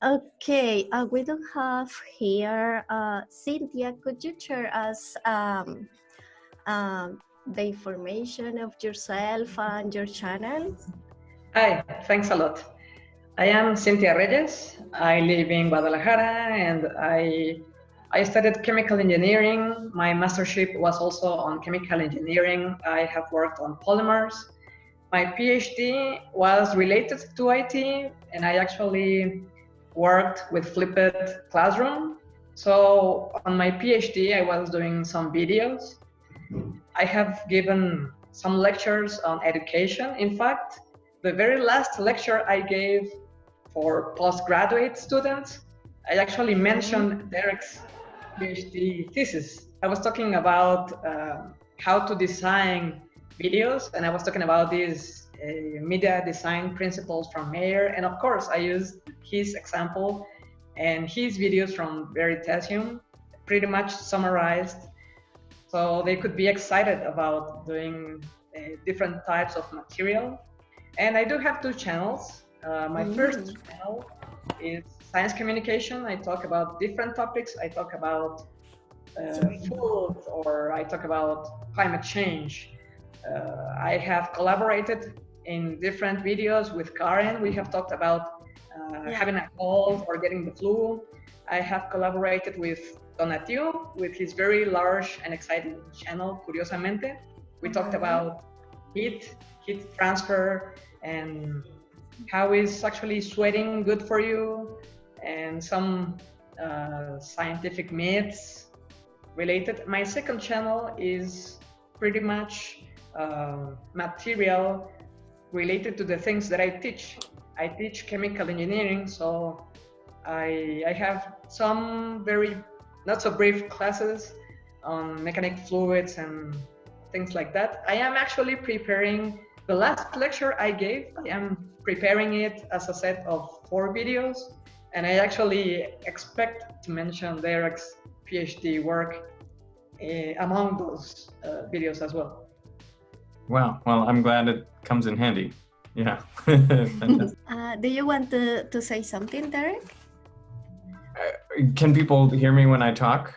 Okay, we don't have here Cynthia. Could you share us the information of yourself and your channel? Hi, thanks a lot. I am Cinthia Reyes. I live in Guadalajara and I studied chemical engineering. My mastership was also on chemical engineering. I have worked on polymers. My PhD was related to IT and I actually worked with flipped classroom. So on my PhD, I was doing some videos. I have given some lectures on education. In fact, the very last lecture I gave for postgraduate students, I actually mentioned Derek's PhD thesis. I was talking about how to design videos, and I was talking about these media design principles from Mayer, and of course, I used his example and his videos from Veritasium, pretty much summarized so they could be excited about doing different types of material. And I do have two channels. My first channel is science communication. I talk about different topics. I talk about food, or I talk about climate change. I have collaborated in different videos with Karen. We have talked about having a cold or getting the flu. I have collaborated with Tonatiuh with his very large and exciting channel, Curiosamente. We talked about heat transfer, and how is actually sweating good for you, and some scientific myths related. My second channel is pretty much material related to the things that I teach. I teach chemical engineering, so I have some very not so brief classes on mechanic fluids and things like that. I am actually preparing the last lecture I gave. I am preparing it as a set of 4 videos, and I actually expect to mention Derek's PhD work among those videos as well. Wow. Well, I'm glad it comes in handy. Yeah. Do you want to say something, Derek? Can people hear me when I talk?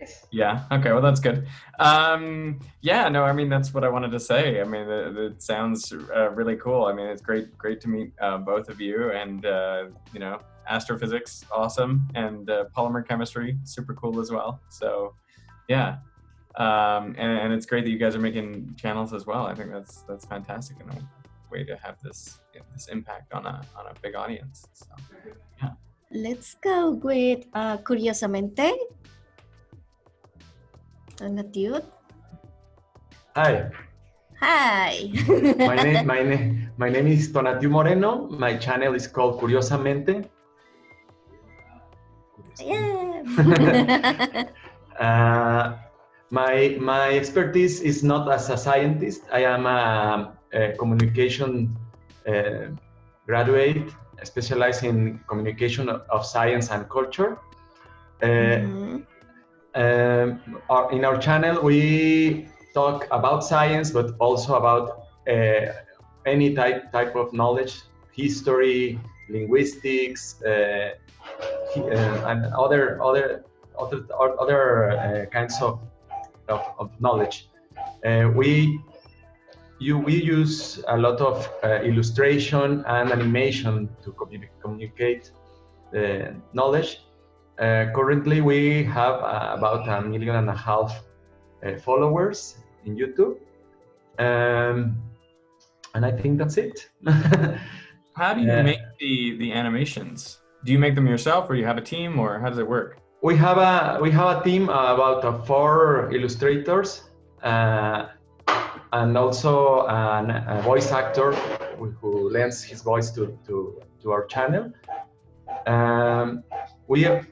Yes. Yeah. Okay. Well, that's good. Yeah. No. I mean, that's what I wanted to say. I mean, it sounds really cool. I mean, it's great to meet both of you, and you know, astrophysics, awesome, and polymer chemistry, super cool as well. So, yeah. And it's great that you guys are making channels as well. I think that's fantastic and a way to have this impact on a big audience. So, yeah. Let's go with Curiosamente. Tonatiuh. Hi. Hi. my name is Tonatiuh Moreno. My channel is called Curiosamente. Yeah. My expertise is not as a scientist. I am a communication graduate, specialized in communication of science and culture. In our channel, we talk about science, but also about any type of knowledge, history, linguistics, and other kinds of knowledge. We use a lot of illustration and animation to communicate knowledge. Currently, we have about 1.5 million followers in YouTube, and I think that's it. How do you make the animations? Do you make them yourself, or you have a team, or how does it work? We have a team about 4 illustrators and also a voice actor who lends his voice to our channel. We have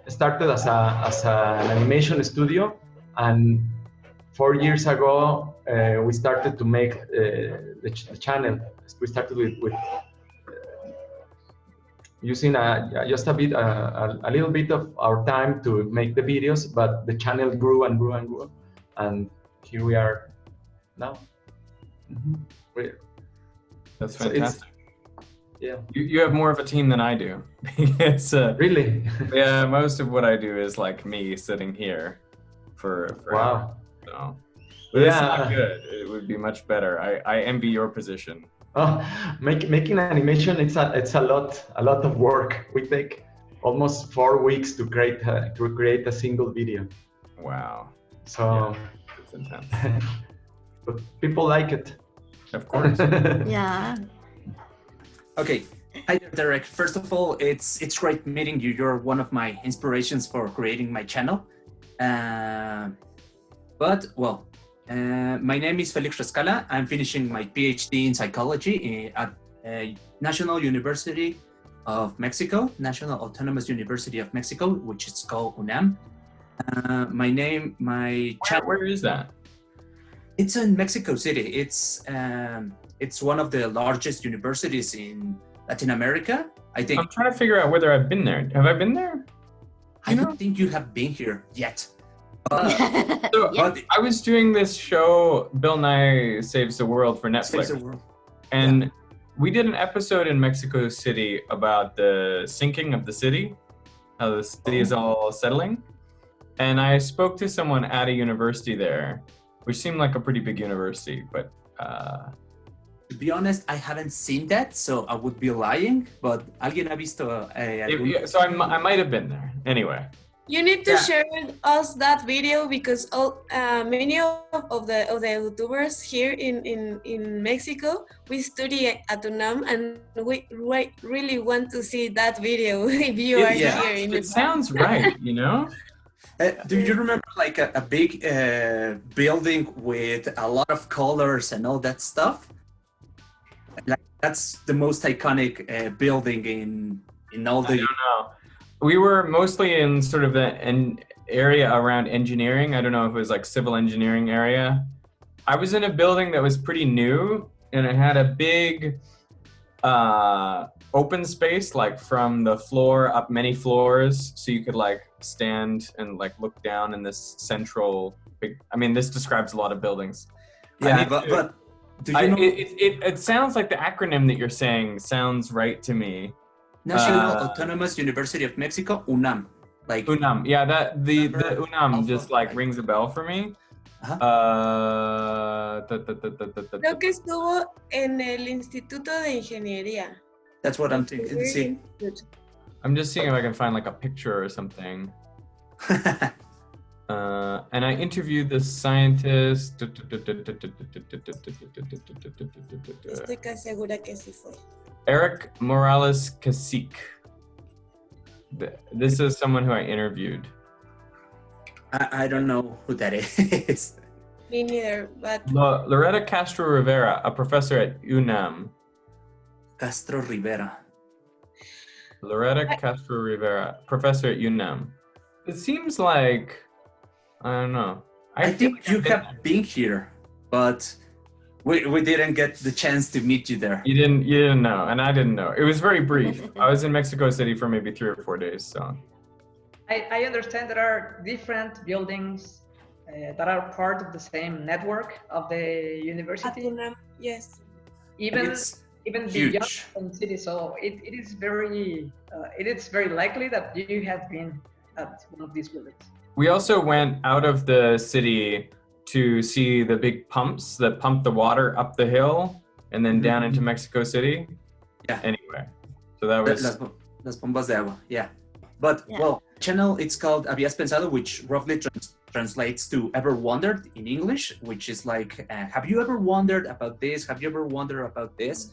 started as an animation studio, and 4 years ago we started to make the channel. We started with using just a little bit of our time to make the videos, but the channel grew and grew and grew, and here we are now. That's fantastic. Yeah. You have more of a team than I do. It's Really? yeah, most of what I do is like me sitting here for Wow. so. But it's not Yeah. good. It would be much better. I envy your position. Oh, making animation, it's a lot of work. We take almost 4 weeks to create a single video. Wow. So Yeah, it's intense. but people like it. Of course. Yeah. Okay. Hi there, Derek. First of all, it's great meeting you. You're one of my inspirations for creating my channel. My name is Felix. I'm finishing my PhD in psychology at National University of Mexico, National Autonomous University of Mexico, which is called UNAM. Where is that? It's in Mexico City. It's one of the largest universities in Latin America, I think. I'm trying to figure out whether I've been there. Have I been there? I don't think you have been here yet. But I was doing this show, Bill Nye Saves the World, for Netflix. Saves the World. And we did an episode in Mexico City about the sinking of the city, how the city is all settling. And I spoke to someone at a university there, which seemed like a pretty big university, but... To be honest, I haven't seen that, so I would be lying, but alguien ha visto... so I might have been there. Anyway. You need to share with us that video because many of the YouTubers here in Mexico, we study at UNAM and we really want to see that video if you are here. It sounds right, you know? Do you remember like a big building with a lot of colors and all that stuff? Like that's the most iconic building in all the... I don't know. We were mostly in sort of an area around engineering. I don't know if it was like civil engineering area. I was in a building that was pretty new and it had a big open space, like from the floor up many floors. So you could like stand and like look down in this central big, I mean, this describes a lot of buildings. Yeah, but do you know? It sounds like the acronym that you're saying sounds right to me. National Autonomous University of Mexico, UNAM. Like UNAM, yeah, that the UNAM just like rings a bell for me. Creo que estuvo en el Instituto de Ingeniería. That's what I'm thinking. I'm just seeing if I can find like a picture or something. And I interviewed the scientist. Estoy casi segura que sí fue. Eric Morales Cacique. This is someone who I interviewed. I don't know who that is. Me neither, but... Loretta Castro Rivera, a professor at UNAM. Castro Rivera. Loretta Castro Rivera, professor at UNAM. It seems like, I don't know. I think you have been here, but we didn't get the chance to meet you there. You didn't know, and I didn't know. It was very brief. I was in Mexico City for maybe 3 or 4 days, so. I understand there are different buildings that are part of the same network of the university. Yes. Even huge. beyond the city, so it is very likely that you have been at one of these buildings. We also went out of the city to see the big pumps that pump the water up the hill and then down into Mexico City. Yeah. Anyway, so that was... Las bombas de agua, yeah. But, well, channel, it's called Habías Pensado, which roughly translates to ever wondered in English, which is like, have you ever wondered about this? Have you ever wondered about this?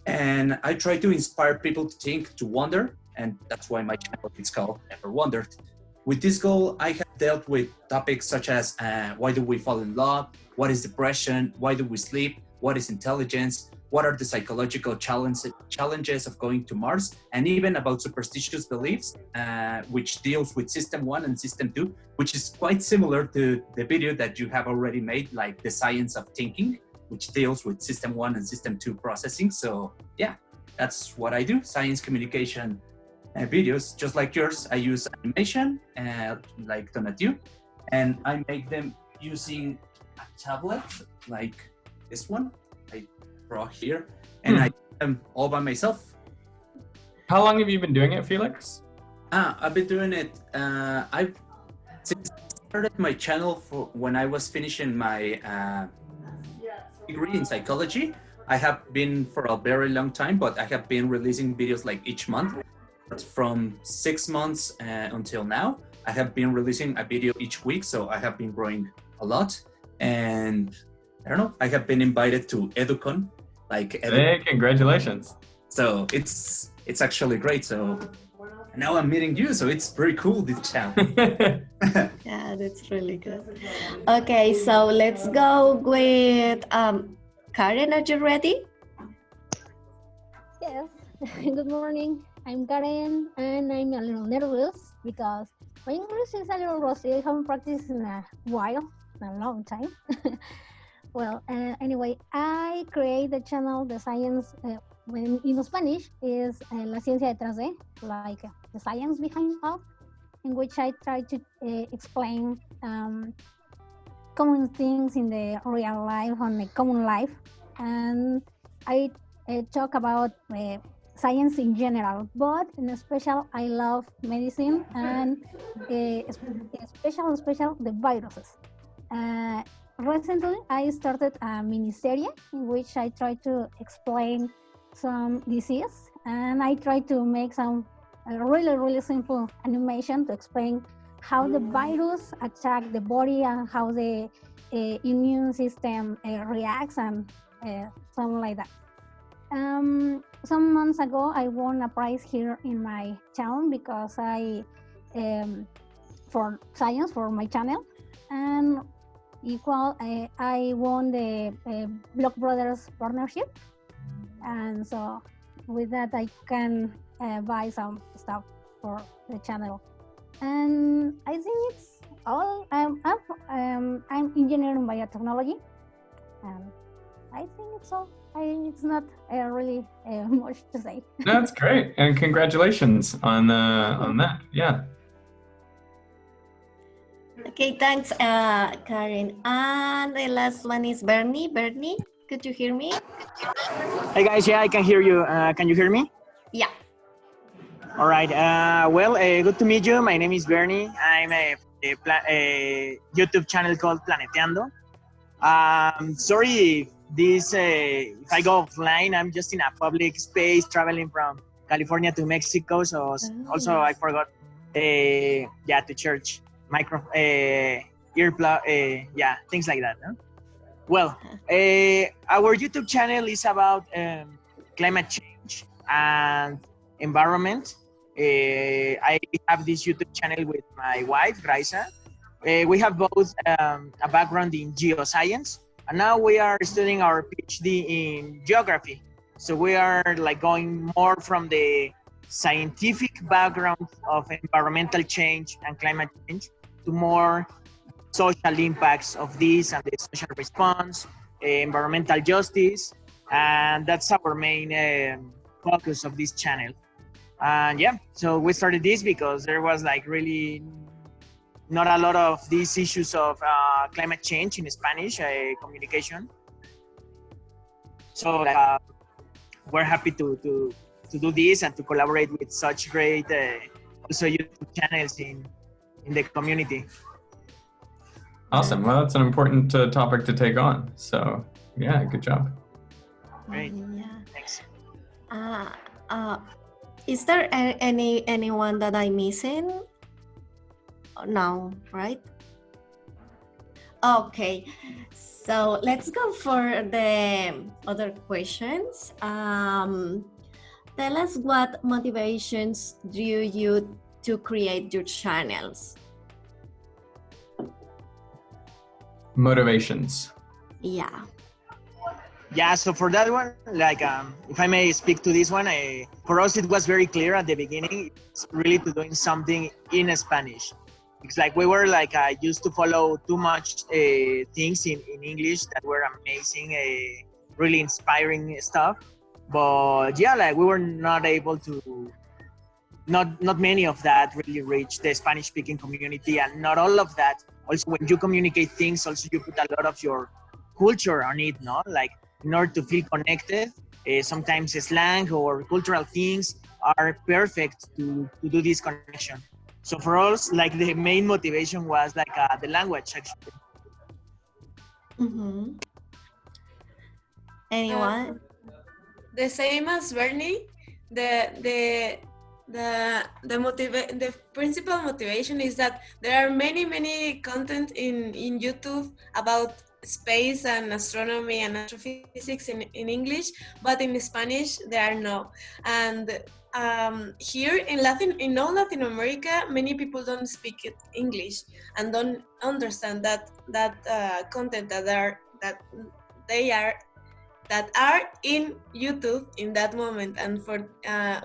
And I try to inspire people to think, to wonder, and that's why my channel is called Ever Wondered. With this goal, I have dealt with topics such as why do we fall in love? What is depression? Why do we sleep? What is intelligence? What are the psychological challenges of going to Mars? And even about superstitious beliefs, which deals with System 1 and System 2, which is quite similar to the video that you have already made, like the science of thinking, which deals with System 1 and System 2 processing. So yeah, that's what I do, science communication videos, just like yours. I use animation, like Tonatiuh, and I make them using a tablet, like this one. I draw here, and I do them all by myself. How long have you been doing it, Felix? I've been doing it. Since I started my channel for when I was finishing my degree in psychology. I have been for a very long time, but I have been releasing videos like each month. But from 6 months until now, I have been releasing a video each week. So I have been growing a lot. And I don't know, I have been invited to EduCon. Hey, congratulations. So it's actually great. So now I'm meeting you. So it's very cool, this channel. Yeah, that's really good. Okay, so let's go with Karen. Are you ready? Yes. Good morning. I'm Karen, and I'm a little nervous because my English is a little rusty. I haven't practiced in a while, a long time. Well, anyway, I create the channel, the science, when in Spanish is La Ciencia detrás, like the science behind all, in which I try to explain common things in the real life, on the common life, and I talk about science in general, but in special, I love medicine and special the viruses. Recently, I started a mini-serie in which I try to explain some disease, and I try to make some really simple animation to explain how the virus attack the body and how the immune system reacts and something like that. Some months ago, I won a prize here in my town because I for science for my channel, and I won the Block Brothers partnership, and so with that I can buy some stuff for the channel. And I think it's all. I'm engineer in biotechnology, and I think it's all. It's not really much to say. That's great, and congratulations on that. Yeah. Okay, thanks, Karen. And the last one is Bernie. Bernie, could you hear me? Hey guys, yeah, I can hear you. Can you hear me? Yeah. All right. Well, good to meet you. My name is Bernie. I'm a YouTube channel called Planeteando. Sorry, if I go offline, I'm just in a public space traveling from California to Mexico. So also I forgot, to church, earplug, things like that. No? Well, our YouTube channel is about climate change and environment. I have this YouTube channel with my wife, Reyes. We have both a background in geoscience, and now we are studying our PhD in geography. So we are like going more from the scientific background of environmental change and climate change to more social impacts of this and the social response, environmental justice, and that's our main focus of this channel. And yeah, so we started this because there was like really not a lot of these issues of climate change in Spanish communication. So we're happy to do this and to collaborate with such great also YouTube channels in the community. Awesome. Well, that's an important topic to take on. So yeah, good job. Great. Yeah. Thanks. Is there anyone that I'm missing? No, right? Okay, so let's go for the other questions. Tell us what motivations drew you to create your channels? Motivations. Yeah. Yeah, so for that one, like, if I may speak to this one, for us it was very clear at the beginning, it's really to doing something in Spanish. It's like we were like used to follow too much things in English that were amazing, really inspiring stuff. But yeah, like we were not able to, not many of that really reached the Spanish-speaking community, and not all of that. Also, when you communicate things, also you put a lot of your culture on it, no? Like in order to feel connected, sometimes slang or cultural things are perfect to do this connection. So for us, like the main motivation was like the language actually. Mm-hmm. Anyone? The same as Bernie. The principal motivation is that there are many content in YouTube about space and astronomy and astrophysics in English, but in Spanish there are no. And here in all Latin America, many people don't speak English and don't understand that content that are in YouTube in that moment. And for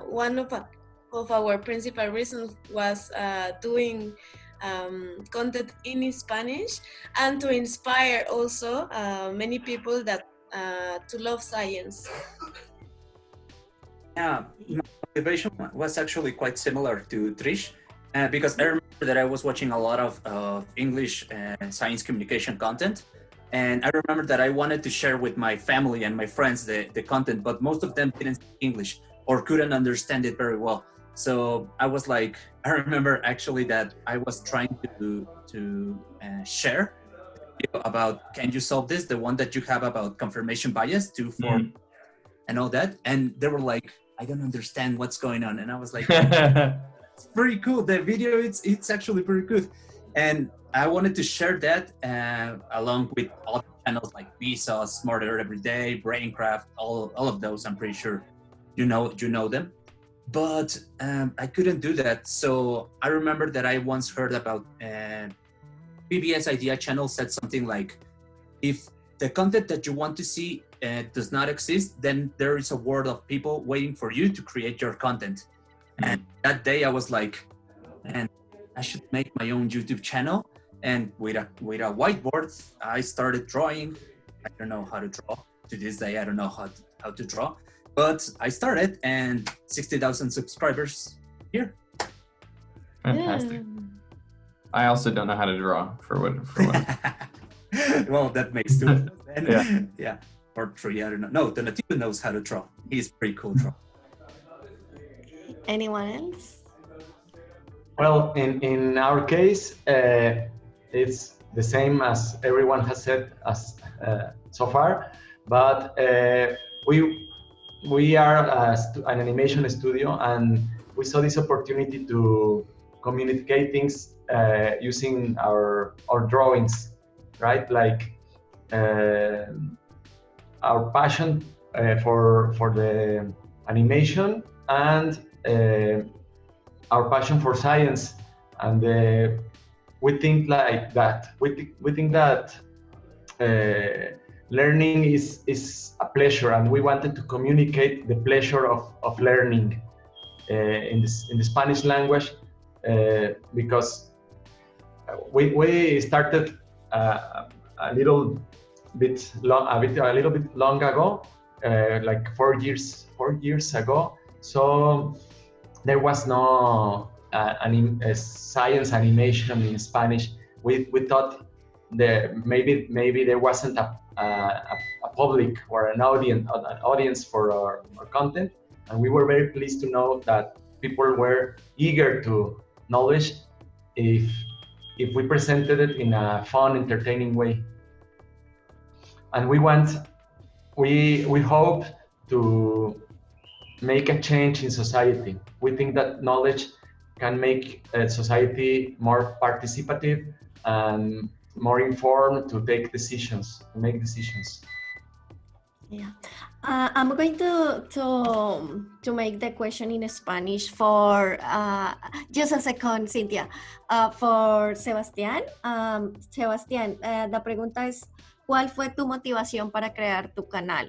one of our principal reasons was doing content in Spanish and to inspire also many people that to love science. Yeah, my motivation was actually quite similar to Trish, because I remember that I was watching a lot of English science communication content, and I remember that I wanted to share with my family and my friends the content, but most of them didn't speak English or couldn't understand it very well. So I was like, I remember actually that I was trying to share about, can you solve this? The one that you have about confirmation bias, 2, 4, and all that. And they were like, I don't understand what's going on. And I was like, it's pretty cool. The video, it's actually pretty good. And I wanted to share that along with other channels like Vsauce, Smarter Every Day, Braincraft, all of those. I'm pretty sure you know them. But I couldn't do that. So I remember that I once heard about PBS Idea channel said something like, if the content that you want to see does not exist, then there is a world of people waiting for you to create your content. And that day I was like, man, I should make my own YouTube channel. And with a whiteboard, I started drawing. I don't know how to draw. To this day, I don't know how to draw. But I started, and 60,000 subscribers here. Fantastic. I also don't know how to draw for what. Well, that makes 2 of us then. Yeah. Yeah. Or 3, I don't know. No, Tonatiuh knows how to draw. He's pretty cool draw. Anyone else? Well, in our case, it's the same as everyone has said so far, but we are an animation studio, and we saw this opportunity to communicate things using our drawings, right? Like our passion for the animation and our passion for science, and we think like that. We think that learning is a pleasure, and we wanted to communicate the pleasure of learning in the Spanish language, because we started a little bit long ago, like 4 years ago. So there was no science animation in Spanish. We thought that maybe there wasn't a public or an audience for our content, and we were very pleased to know that people were eager to knowledge if we presented it in a fun, entertaining way. And we hope to make a change in society. We think that knowledge can make society more participative and more informed to make decisions. Yeah, I'm going to make the question in Spanish for just a second, Cinthia. For Sebastián. Sebastián, la pregunta es, ¿cuál fue tu motivación para crear tu canal?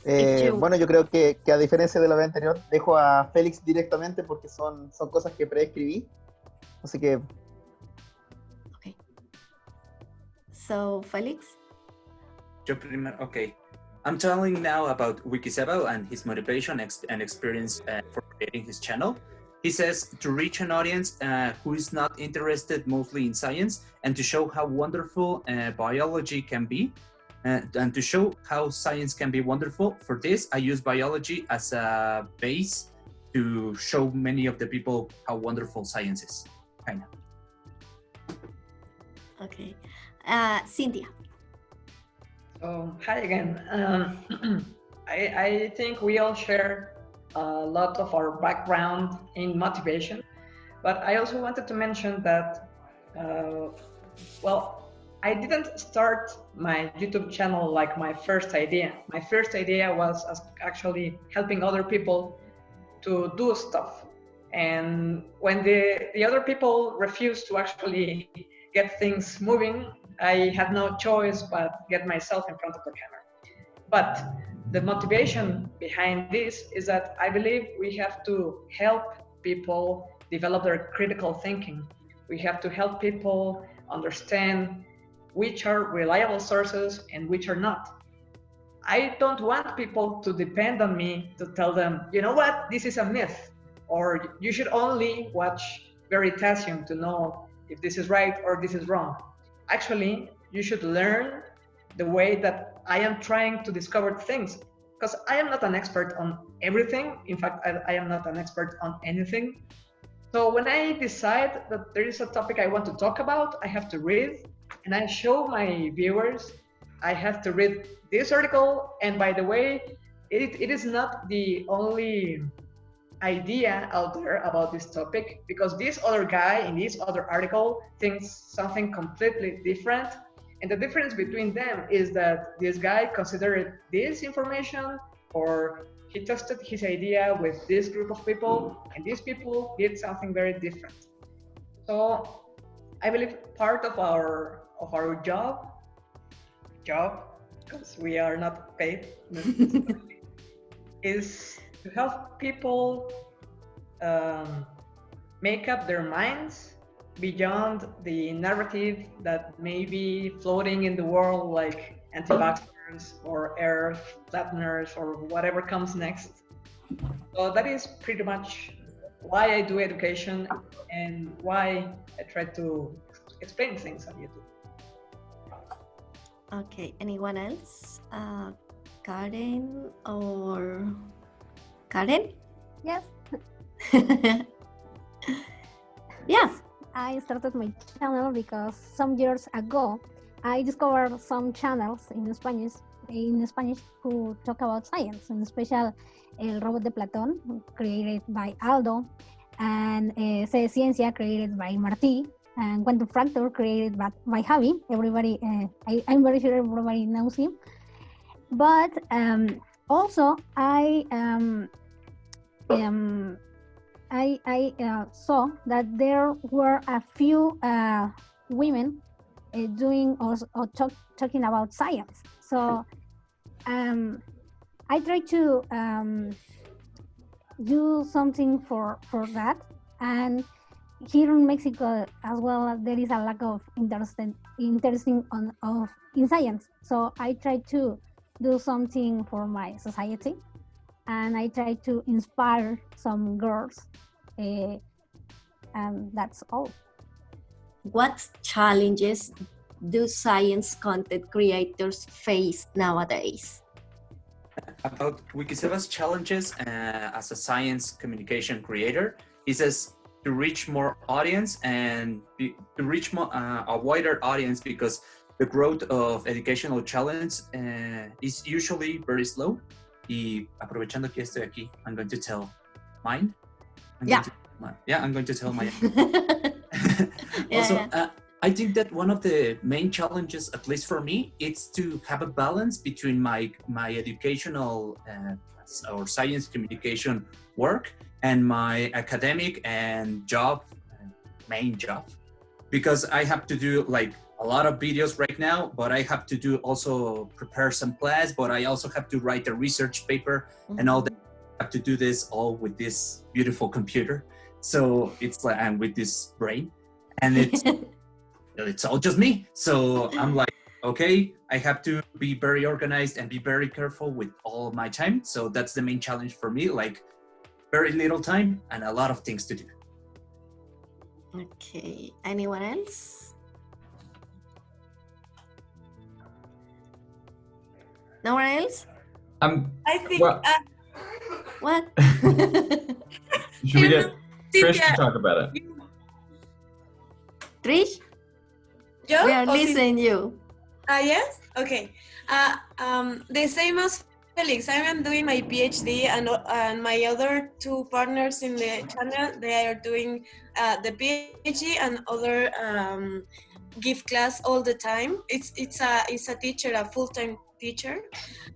Bueno, yo creo que a diferencia de la vez anterior, dejo a Felix directamente porque son cosas que preescribí. Así que... Okay. So, Felix? Okay. I'm telling now about Wikiseba and his motivation and experience for creating his channel. He says to reach an audience who is not interested mostly in science, and to show how wonderful biology can be, and to show how science can be wonderful. For this, I use biology as a base to show many of the people how wonderful science is, kind of. Okay. Cinthia. So, hi again. I think we all share a lot of our background in motivation, but I also wanted to mention that, well, I didn't start my YouTube channel like my first idea. My first idea was actually helping other people to do stuff. And when the other people refused to actually get things moving, I had no choice but get myself in front of the camera. But the motivation behind this is that I believe we have to help people develop their critical thinking. We have to help people understand which are reliable sources and which are not. I don't want people to depend on me to tell them, you know what, this is a myth, or you should only watch Veritasium to know if this is right or this is wrong. Actually, you should learn the way that I am trying to discover things, because I am not an expert on everything. In fact, I am not an expert on anything. So when I decide that there is a topic I want to talk about, I have to read, and I show my viewers I have to read this article. And by the way, it is not the only idea out there about this topic, because this other guy in this other article thinks something completely different. And the difference between them is that this guy considered this information, or he tested his idea with this group of people, and these people did something very different. So I believe part of our job, because we are not paid, is to help people make up their minds beyond the narrative that may be floating in the world, like anti-vaxxers or earth flatteners or whatever comes next. So that is pretty much why I do education and why I try to explain things on YouTube. Okay, anyone else? Karen or Karen? Yes. Yeah. I started my channel because some years ago I discovered some channels in Spanish who talk about science, in special El Robot de Platón, created by Aldo, and Ciencia, created by Martí, and Quantum Fracture, created by Javi. Everybody, I'm very sure everybody knows him. But also I saw that there were a few women doing or talking about science. So I try to do something for that. And here in Mexico as well, there is a lack of interest in science. So I try to do something for my society, and I try to inspire some girls, and that's all. What challenges do science content creators face nowadays? About Wikiseba's challenges as a science communication creator, he says to reach more audience and to reach more, a wider audience, because the growth of educational channels is usually very slow. Y aprovechando que estoy aquí, I'm going to tell mine. I'm going to tell my. Also, I think that one of the main challenges, at least for me, it's to have a balance between my educational or science communication work and my academic and main job, because I have to do like a lot of videos right now, but I have to do also prepare some class, but I also have to write a research paper and all that. I have to do this all with this beautiful computer. So it's like, and with this brain, and it's all just me. So I'm like, okay, I have to be very organized and be very careful with all my time. So that's the main challenge for me, like very little time and a lot of things to do. Okay, anyone else? No one else? I think well, What? Should we get Trish Cinthia, to talk about it? Trish, Yo? we are Oh, listening you. Yes? Okay. The same as Felix, I am doing my PhD, and my other two partners in the channel, they are doing the PhD and other give class all the time. It's a teacher, a full-time teacher,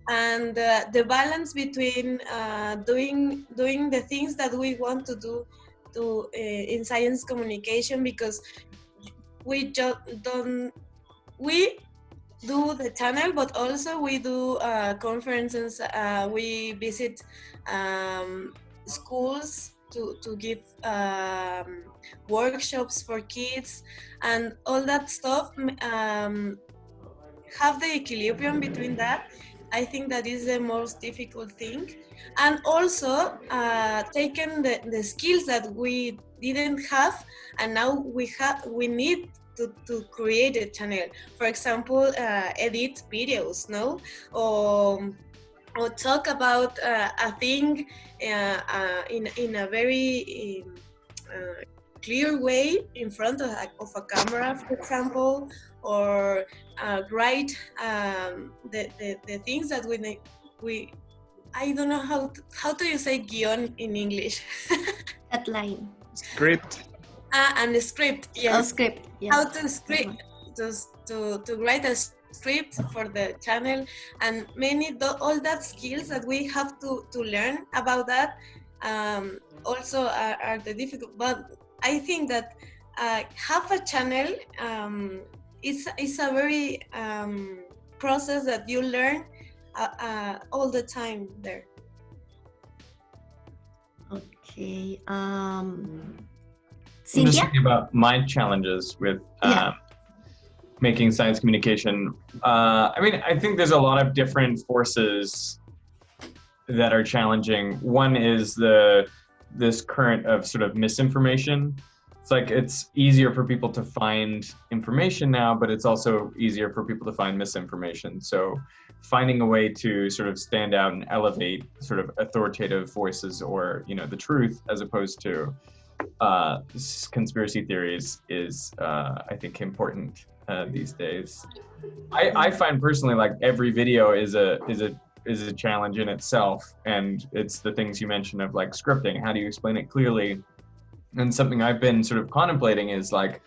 and the balance between doing the things that we want to do in science communication, because we just don't do the channel, but also we do conferences. We visit schools to give workshops for kids, and all that stuff. Have the equilibrium between that. I think that is the most difficult thing, and also taking the skills that we didn't have, and now we need to create a channel. For example, edit videos, no, or talk about a thing in a very clear way in front of a camera, for example, or write the things that we I don't know how do you say guion in English? Outline. Script. And the script, yes. Oh, script. Yes. How to script to write a script for the channel, and all that skills that we have to learn about that also are the difficult. But I think that have a channel is a very process that you learn all the time there. Okay. I'm just Cinthia? thinking about my challenges with making science communication. I mean, I think there's a lot of different forces that are challenging. One is this current of sort of misinformation. It's like it's easier for people to find information now, but it's also easier for people to find misinformation. So finding a way to sort of stand out and elevate sort of authoritative voices, or, you know, the truth, as opposed to conspiracy theories, is I think important these days. I find personally, like, every video is a challenge in itself, and it's the things you mentioned of like scripting. How do you explain it clearly? And something I've been sort of contemplating is like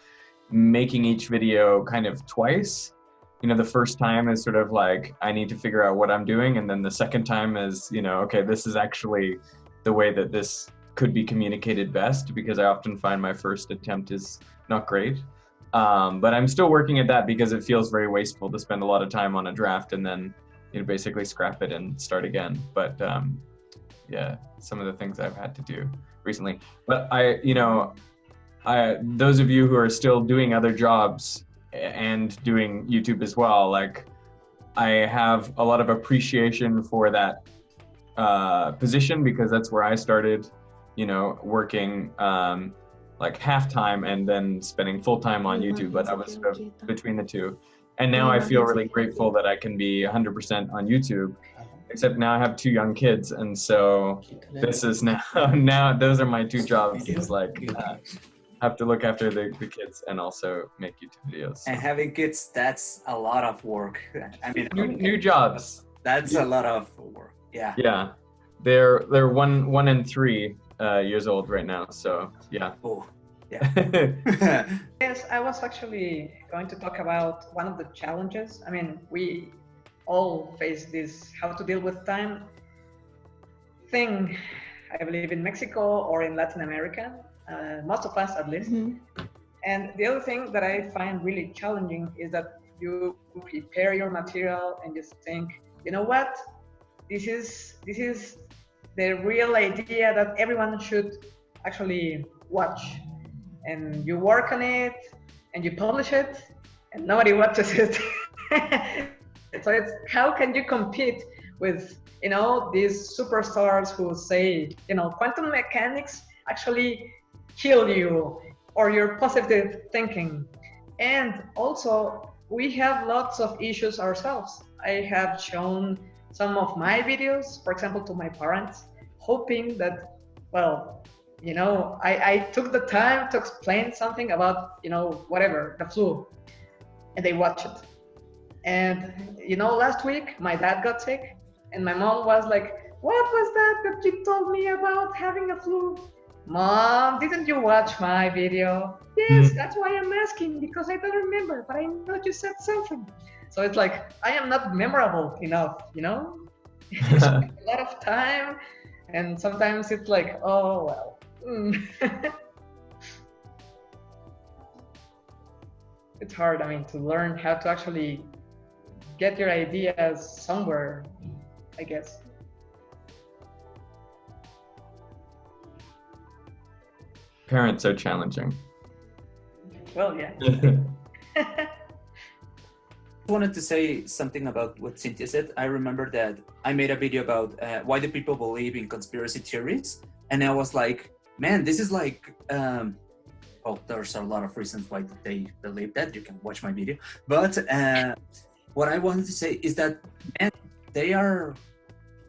making each video kind of twice. You know, the first time is sort of like, I need to figure out what I'm doing. And then the second time is, you know, okay, this is actually the way that this could be communicated best, because I often find my first attempt is not great. But I'm still working at that, because it feels very wasteful to spend a lot of time on a draft and then, you know, basically scrap it and start again. But yeah, some of the things I've had to do recently. But those of you who are still doing other jobs and doing YouTube as well, like, I have a lot of appreciation for that position, because that's where I started, you know, working like half-time and then spending full-time on YouTube, but I was sort of between the two. And now I feel really grateful that I can be 100% on YouTube, except now I have 2 young kids. And so this is now those are my 2 jobs. It's like, have to look after the kids and also make YouTube videos. So. And having kids, that's a lot of work. I mean, new jobs. That's a lot of work. Yeah. Yeah. They're 1 and 3 years old right now. So yeah. Oh. Yeah. Yes, I was actually going to talk about one of the challenges. I mean, we all face this how to deal with time thing, I believe, in Mexico or in Latin America, most of us at least. Mm-hmm. And the other thing that I find really challenging is that you prepare your material and you think, you know what, this is the real idea that everyone should actually watch. And you work on it and you publish it and nobody watches it. So it's, how can you compete with, you know, these superstars who say, you know, quantum mechanics actually kill you or your positive thinking? And also, we have lots of issues ourselves. I have shown some of my videos, for example, to my parents, hoping that, well, you know, I took the time to explain something about, you know, whatever, the flu, and they watch it. And, you know, last week my dad got sick, and my mom was like, what was that you told me about having a flu? Mom, didn't you watch my video? Yes, that's why I'm asking, because I don't remember, but I know you said something. So it's like, I am not memorable enough, you know? You spend a lot of time, and sometimes it's like, oh, well. It's hard, I mean, to learn how to actually get your ideas somewhere, I guess. Parents are challenging. Well, yeah. I wanted to say something about what Cinthia said. I remember that I made a video about why do people believe in conspiracy theories, and I was like, man, this is like, well, there's a lot of reasons why they believe that. You can watch my video, but what I wanted to say is that, man, they are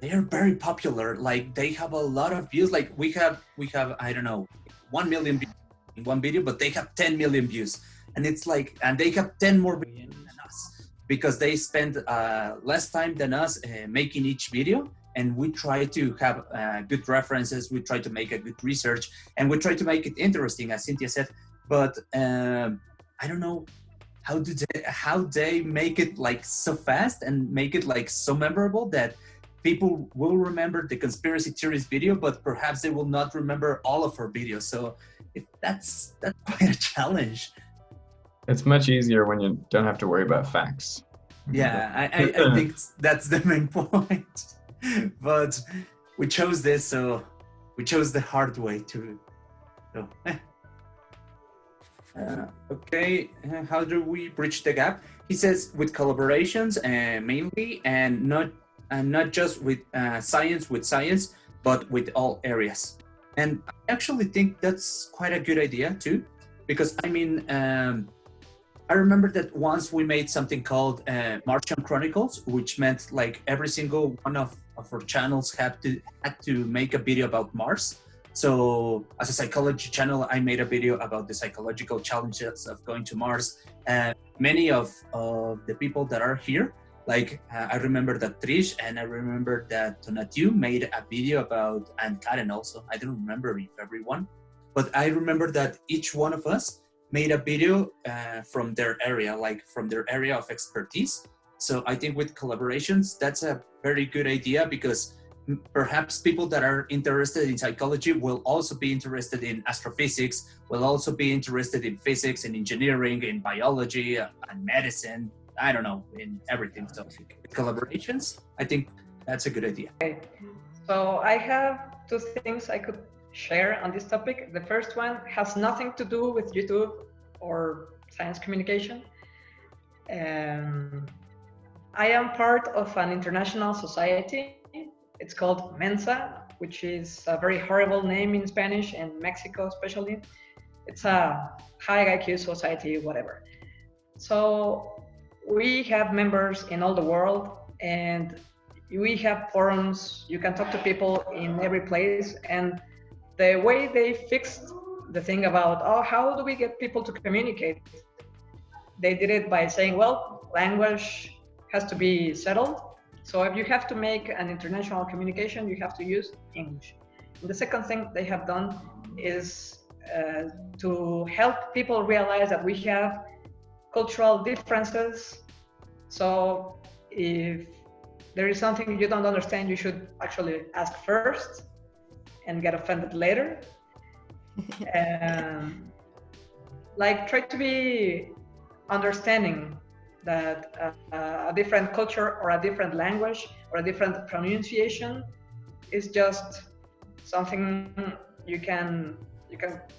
very popular. Like, they have a lot of views. Like, we have I don't know, 1 million views in one video, but they have 10 million views, and it's like, and they have 10 more views than us because they spend less time than us making each video. And we try to have good references. We try to make a good research, and we try to make it interesting, as Cinthia said. But I don't know how they make it like so fast and make it like so memorable that people will remember the conspiracy theories video, but perhaps they will not remember all of our videos. So that's quite a challenge. It's much easier when you don't have to worry about facts. Yeah, I think that's the main point. But we chose this, so we chose the hard way to. So, okay, how do we bridge the gap? He says with collaborations mainly, and not just with science, but with all areas. And I actually think that's quite a good idea too, because I mean, I remember that once we made something called Martian Chronicles, which meant like every single one of our channels had to make a video about Mars. So as a psychology channel, I made a video about the psychological challenges of going to Mars. And many of the people that are here, like I remember that Trish and I remember that Tonatiuh made a video about, and Karen also, I don't remember if everyone, but I remember that each one of us made a video from their area, like from their area of expertise. So I think with collaborations, that's a very good idea, because perhaps people that are interested in psychology will also be interested in astrophysics, will also be interested in physics and engineering, in biology and medicine, I don't know, in everything. So collaborations, I think that's a good idea. Okay. So I have two things I could share on this topic. The first one has nothing to do with YouTube or science communication. I am part of an international society. It's called Mensa, which is a very horrible name in Spanish and Mexico especially. It's a high IQ society, whatever. So we have members in all the world, and we have forums. You can talk to people in every place, and the way they fixed the thing about, oh, how do we get people to communicate? They did it by saying, well, language has to be settled. So if you have to make an international communication, you have to use English. And the second thing they have done is to help people realize that we have cultural differences. So if there is something you don't understand, you should actually ask first and get offended later. Like, try to be understanding that a different culture or a different language or a different pronunciation is just something you can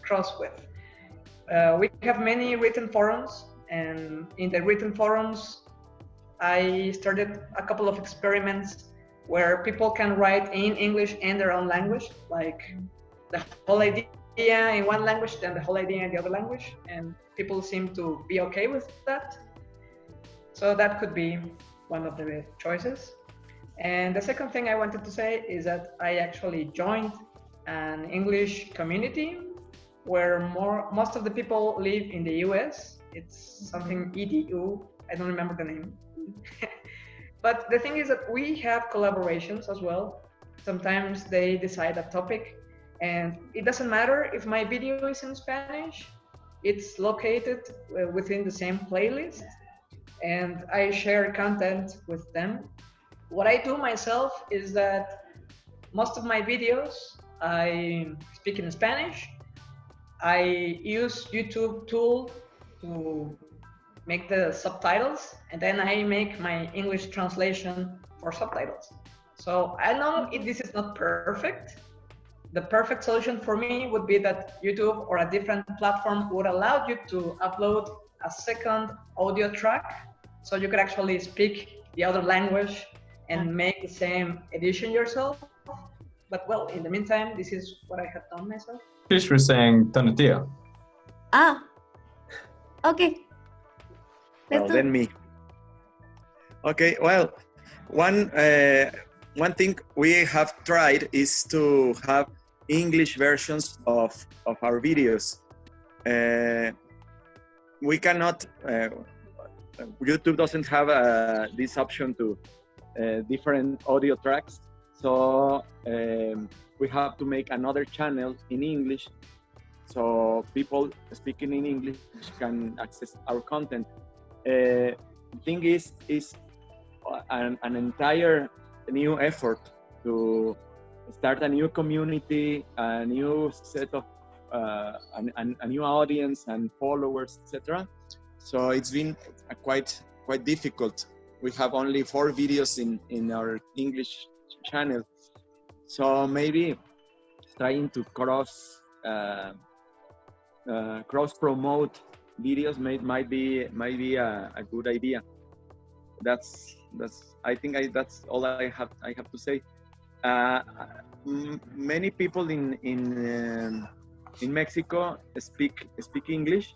cross with. We have many written forums, and in the written forums I started a couple of experiments where people can write in English and their own language, like the whole idea in one language, then the whole idea in the other language, and people seem to be okay with that. So that could be one of the choices. And the second thing I wanted to say is that I actually joined an English community where most of the people live in the US. It's something EDU, I don't remember the name. But the thing is that we have collaborations as well. Sometimes they decide a topic, and it doesn't matter if my video is in Spanish, it's located within the same playlist, and I share content with them. What I do myself is that most of my videos, I speak in Spanish. I use YouTube tool to make the subtitles, and then I make my English translation for subtitles. So I know this is not perfect. The perfect solution for me would be that YouTube or a different platform would allow you to upload a second audio track, so you could actually speak the other language and make the same edition yourself. But well, in the meantime, this is what I have done myself. Fish was saying Tonatiuh. Ah, okay. Well, then me. Okay, well, one thing we have tried is to have English versions of our videos. We cannot, YouTube doesn't have this option to different audio tracks, so we have to make another channel in English so people speaking in English can access our content. Thing is an entire new effort to start a new community, a new set of a new audience and followers, etc. So it's been quite difficult. We have only 4 videos in our English channel, so maybe trying to cross promote videos might be a good idea. That's I think that's all I have to say. Many people in Mexico speak English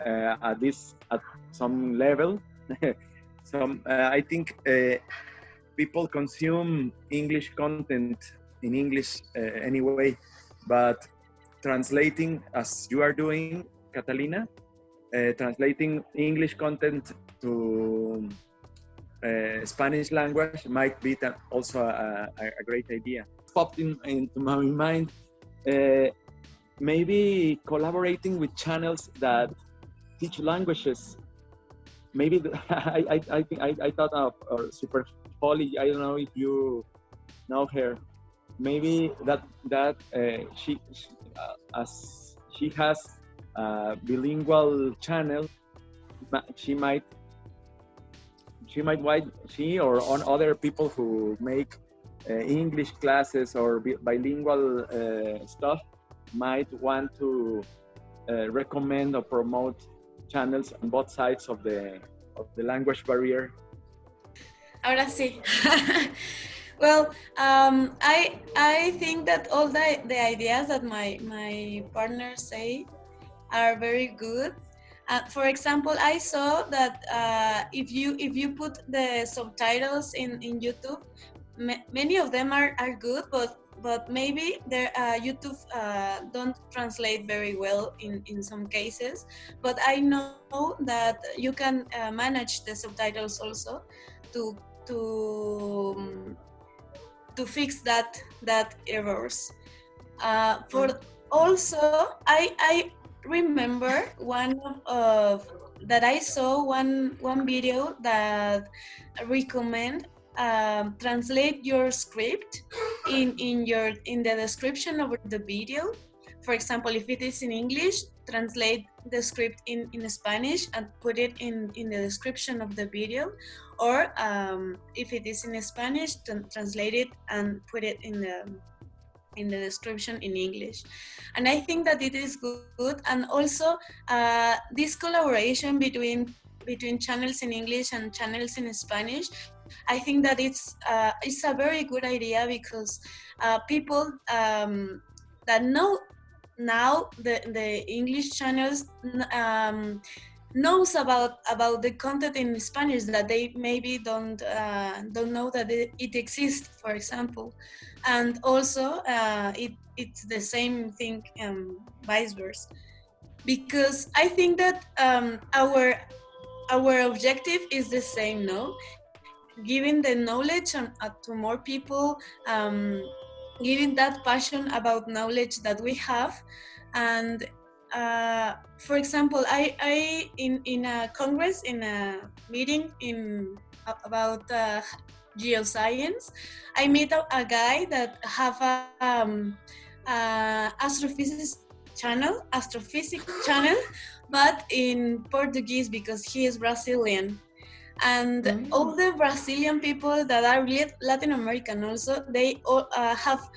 at some level. I think people consume English content in English anyway, but translating, as you are doing, Catalina, translating English content to Spanish language might be also a great idea. Popped into my mind, maybe collaborating with channels that teach languages. Maybe I thought of Super Polly. I don't know if you know her. Maybe that she as she has a bilingual channel, she or on other people who make English classes or bilingual stuff might want to recommend or promote channels on both sides of the language barrier. Ahora sí. Well, I think that all the ideas that my partners say are very good. For example, I saw that if you put the subtitles in YouTube, many of them are good, but maybe YouTube don't translate very well in some cases. But I know that you can manage the subtitles also to fix that errors. For also, I remember one of that I saw one video that recommend translate your script in the description of the video. For example, if it is in English, translate the script in Spanish and put it in the description of the video, or if it is in Spanish, translate it and put it in the description in English. And I think that it is good. And also this collaboration between channels in English and channels in Spanish, I think that it's a very good idea, because people that know now the English channels knows about the content in Spanish that they maybe don't know that it exists, for example. And also it's the same thing, vice versa, because I think that our objective is the same, no? Giving the knowledge to more people, giving that passion about knowledge that we have. And for example, I in a congress, in a meeting about geoscience, I met a guy that have a astrophysics channel, but in Portuguese, because he is Brazilian. And all the Brazilian people that are Latin American also, they all have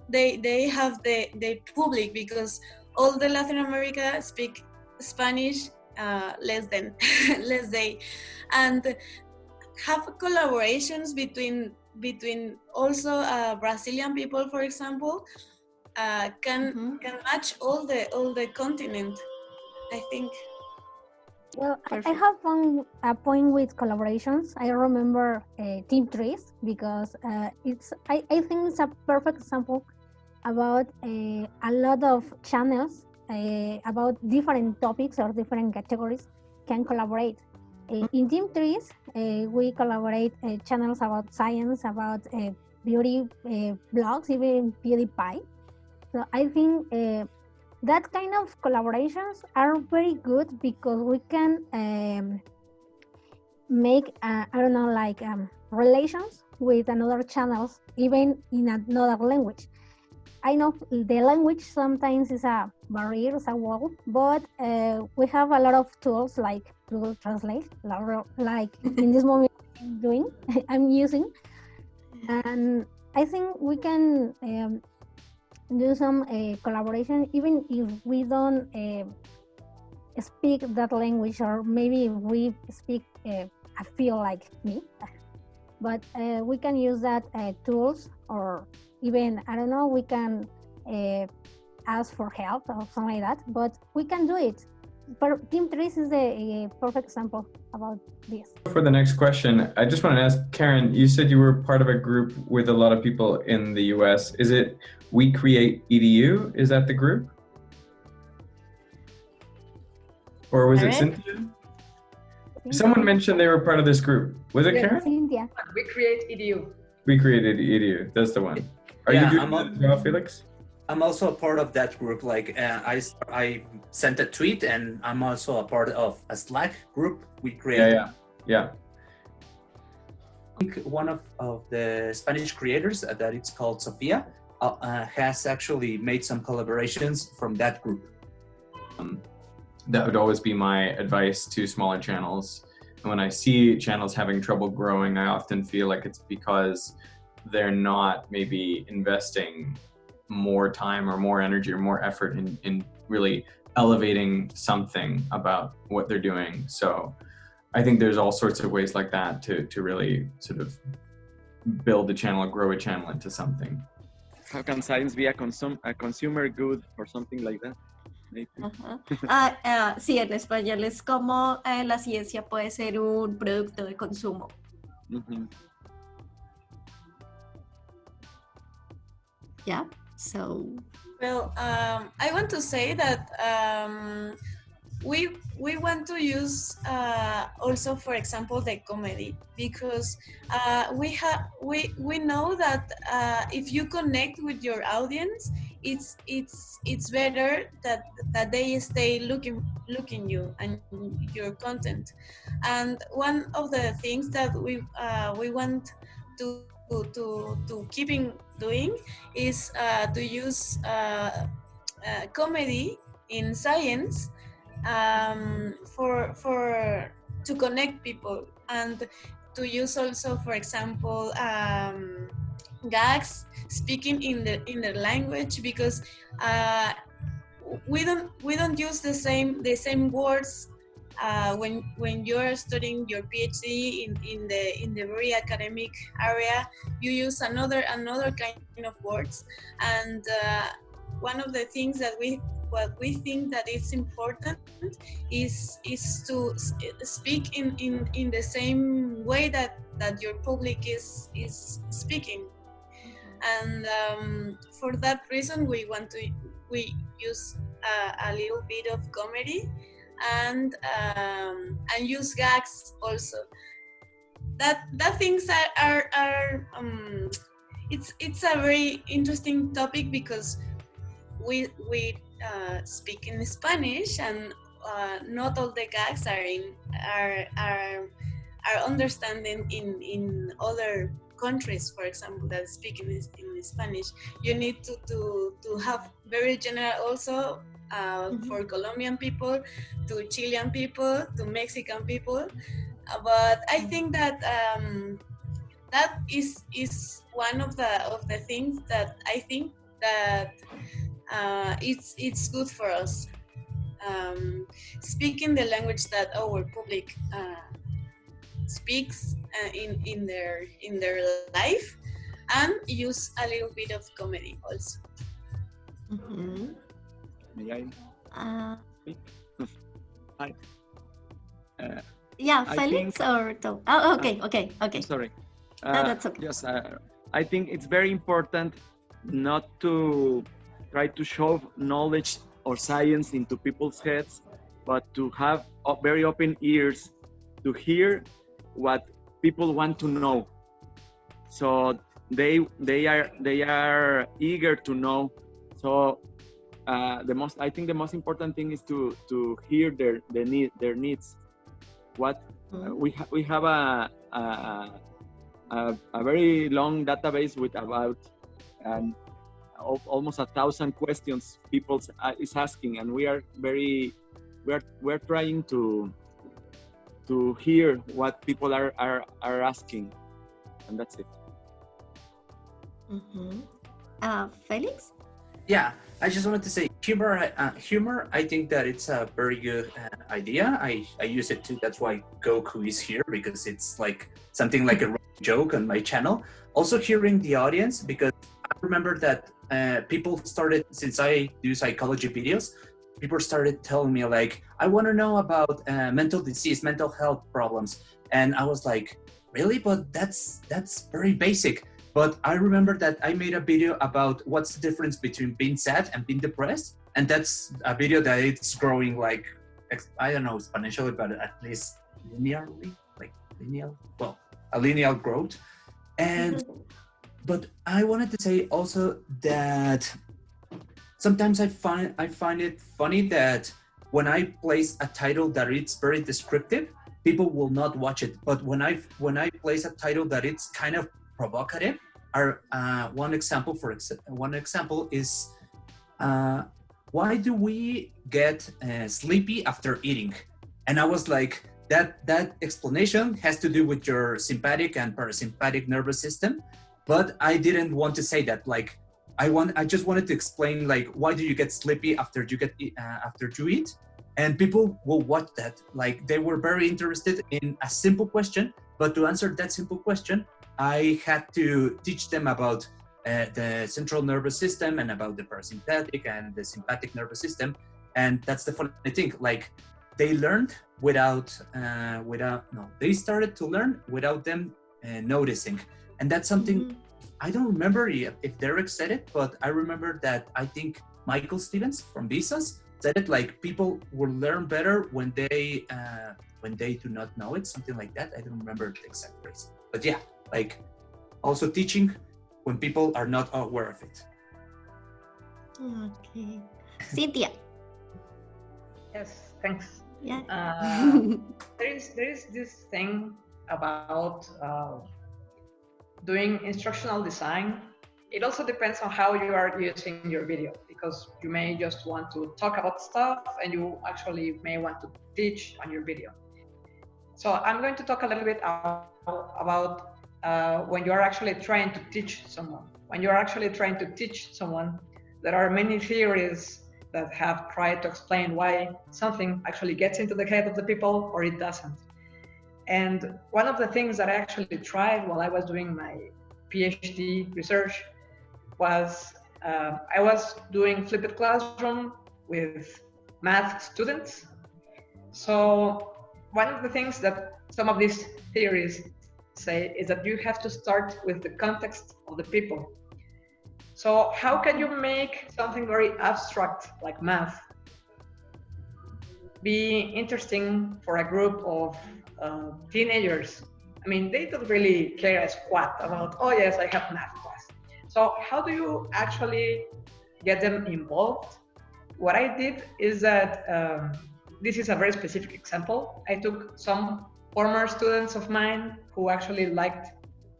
they have the public, because all the Latin America speak Spanish less than less they, and have collaborations between also Brazilian people, for example, can match all the continent, I think. Well, I have a point with collaborations. I remember Team Trees, because I think it's a perfect example about a lot of channels about different topics or different categories can collaborate. In Team Trees, we collaborate channels about science, about beauty blogs, even PewDiePie. So I think that kind of collaborations are very good, because we can make I don't know, like relations with another channels, even in another language. I know the language sometimes is a barrier, is a wall, but we have a lot of tools like Google Translate, like in this moment I'm using, and I think we can do some collaboration, even if we don't speak that language, or maybe we speak I feel like me, but we can use that tools, or even, I don't know, we can ask for help or something like that, but we can do it. But Team Trees is a perfect example about this. For the next question, I just want to ask Karen, you said you were part of a group with a lot of people in the US. Is it We Create EDU? Is that the group? Or was it Cinthia? Someone mentioned they were part of this group. Was it Karen? Cinthia. We Create EDU. We Created EDU. That's the one. Are you doing that as well, Felix? I'm also a part of that group. Like I sent a tweet, and I'm also a part of a Slack group we created. Yeah. I think one of the Spanish creators that it's called Sofia has actually made some collaborations from that group. That would always be my advice to smaller channels. And when I see channels having trouble growing, I often feel like it's because they're not maybe investing more time or more energy or more effort in really elevating something about what they're doing. So I think there's all sorts of ways like that to really sort of build a channel, grow a channel into something. How can science be a consumer good or something like that? Sí, en español es como la ciencia puede ser un producto de consumo. Yeah, so. Well, I want to say that we want to use also, for example, the comedy, because we know that if you connect with your audience, it's better that they stay looking you and your content. And one of the things that we want to keep doing is to use comedy in science for to connect people, and to use also, for example, gags speaking in the language, because we don't use the same words when you're studying your PhD in the very academic area. You use another kind of words, and one of the things that we what we think that is important is to speak in the same way that your public is speaking. And for that reason, we use a little bit of comedy and use gags also. That things are it's a very interesting topic because we speak in Spanish, and not all the gags are understanding in other countries, for example, that speak in Spanish. You need to have very general also for Colombian people, to Chilean people, to Mexican people. But I think that that is one of the things that I think that it's good for us. Speaking the language that our public speaks in their life, and use a little bit of comedy also. May I speak? Hi. Yeah, I Felix think, or oh, okay. Sorry. No, that's okay. Yes, I think it's very important not to try to shove knowledge or science into people's heads, but to have very open ears to hear what people want to know. So they are eager to know. So I think the most important thing is to hear their needs. What we have a very long database with about almost 1,000 questions people is asking, and we're trying to hear what people are asking, and that's it. Felix? Yeah, I just wanted to say humor. I think that it's a very good idea. I use it too. That's why Goku is here, because it's like something like a joke on my channel. Also hearing the audience, because I remember that people started, since I do psychology videos, people started telling me like, I want to know about mental disease, mental health problems, and I was like, really? But that's very basic. But I remember that I made a video about what's the difference between being sad and being depressed. And that's a video that it's growing like, I don't know, exponentially, but at least linearly, like linear, well, a linear growth. And, but I wanted to say also that sometimes I find it funny that when I place a title that it's very descriptive, people will not watch it. But when I place a title that it's kind of provocative, one example is why do we get sleepy after eating? And I was like, that explanation has to do with your sympathetic and parasympathetic nervous system, but I didn't want to say that. Like, I just wanted to explain like, why do you get sleepy after you eat? And people will watch that. Like, they were very interested in a simple question, but to answer that simple question, I had to teach them about the central nervous system and about the parasympathetic and the sympathetic nervous system. And that's the funny thing. Like, they learned they started to learn without them noticing. And that's something I don't remember if Derek said it, but I remember that I think Michael Stevens from Visas said it, like, people will learn better when they do not know it, something like that. I don't remember the exact phrase, but yeah, like, also teaching when people are not aware of it. Okay. Cinthia. Yes, thanks. Yeah. There is this thing about doing instructional design. It also depends on how you are using your video, because you may just want to talk about stuff and you actually may want to teach on your video. So I'm going to talk a little bit about when you are actually trying to teach someone. When you are actually trying to teach someone, there are many theories that have tried to explain why something actually gets into the head of the people or it doesn't. And one of the things that I actually tried while I was doing my PhD research was I was doing flipped classroom with math students. So one of the things that some of these theories say is that you have to start with the context of the people. So how can you make something very abstract like math be interesting for a group of teenagers? I mean, they don't really care a squat about, oh yes, I have math class. So how do you actually get them involved? What I did is that, this is a very specific example. I took some former students of mine who actually liked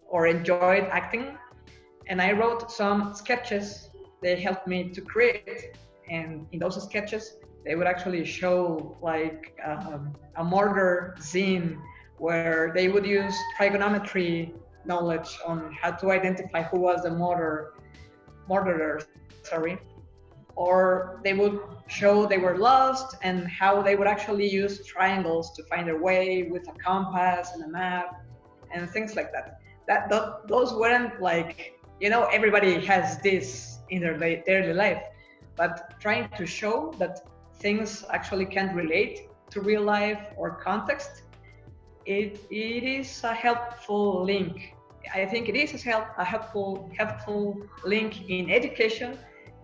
or enjoyed acting, and I wrote some sketches they helped me to create. And in those sketches, they would actually show like a murder scene where they would use trigonometry knowledge on how to identify who was the murderer, or they would show they were lost and how they would actually use triangles to find their way with a compass and a map and things like that. Those weren't like, you know, everybody has this in their daily life, but trying to show that things actually can relate to real life or context, it is a helpful link. I think it is a helpful link in education,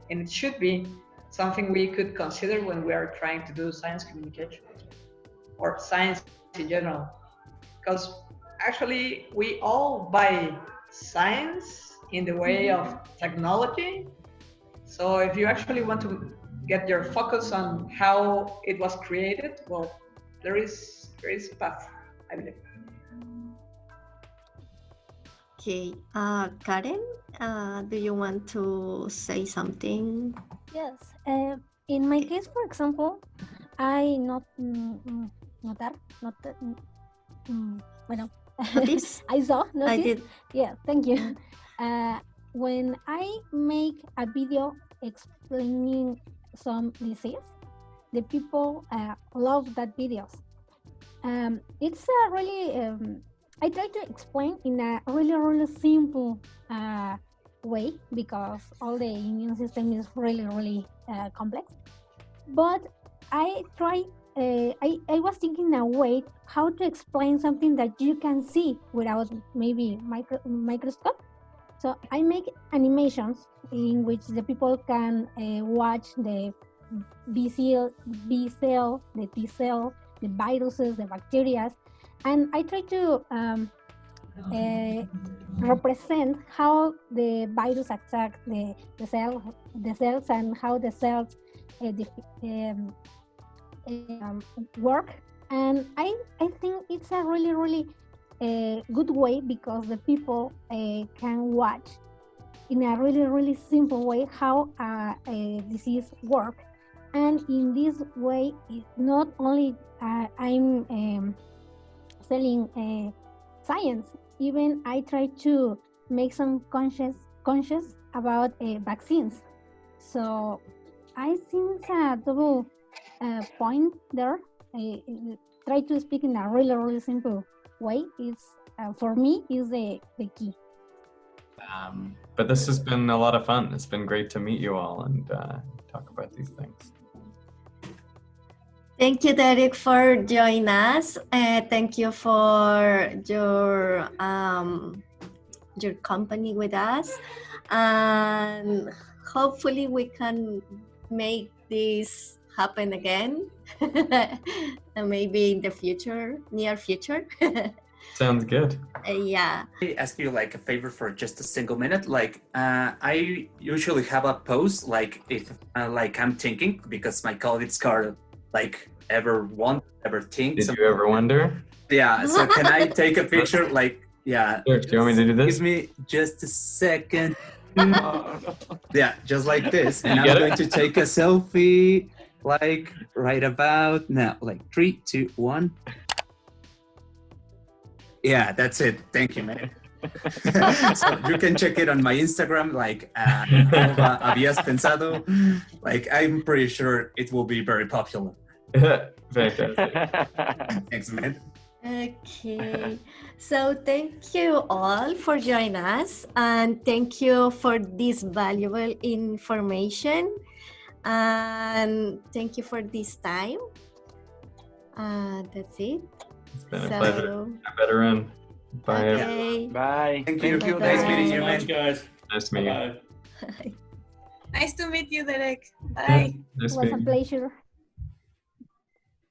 and it should be something we could consider when we are trying to do science communication or science in general. Because actually we all buy science in the way of technology. So if you actually want to get your focus on how it was created, well, there is a path, I believe. Okay, Karen, do you want to say something? Yes. In my case, for example, I Notice? I saw. I did. Yeah, thank you. When I make a video explaining some disease, the people love that videos. It's a really I try to explain in a really simple way, because all the immune system is really complex. But I try. I was thinking a way how to explain something that you can see without maybe microscope. So I make animations in which the people can watch the B cell, the T cell, the viruses, the bacteria, and I try to represent how the virus attack the cells, and how the cells work. And I think it's a really good way, because the people can watch in a really simple way how a disease works. And in this way, it's not only I'm selling science, even I try to make some conscious about vaccines. So I think it's a double point there. Try to speak in a really simple way. It's for me is the key. But this has been a lot of fun. It's been great to meet you all and talk about these things. Thank you, Derek, for joining us. Thank you for your company with us, and hopefully we can make this happen again, maybe in the near future. Sounds good. Yeah. I ask you like a favor for just a single minute. Like I usually have a post like if like I'm thinking, because my colleagues are like ever think. Did you ever wonder? Yeah. So can I take a picture? Like yeah. Sure. Do you want me to do this? Give me just a second. Yeah, just like this, and You I'm get it? going to take a selfie. Like right about now. Like 3, 2, 1. Yeah, that's it. Thank you, man. So you can check it on my Instagram, like Habías Pensado. Like I'm pretty sure it will be very popular. Fantastic. Thanks, man. Okay, so thank you all for joining us, and thank you for this valuable information. And thank you for this time. That's it. It's been a pleasure. I better run. Bye. Okay. Bye. Thank you. Bye-bye. Nice meeting you, so man. much, guys. Nice to meet you. Bye. Nice to meet you, Derek. Bye. Nice It was a meeting you. pleasure.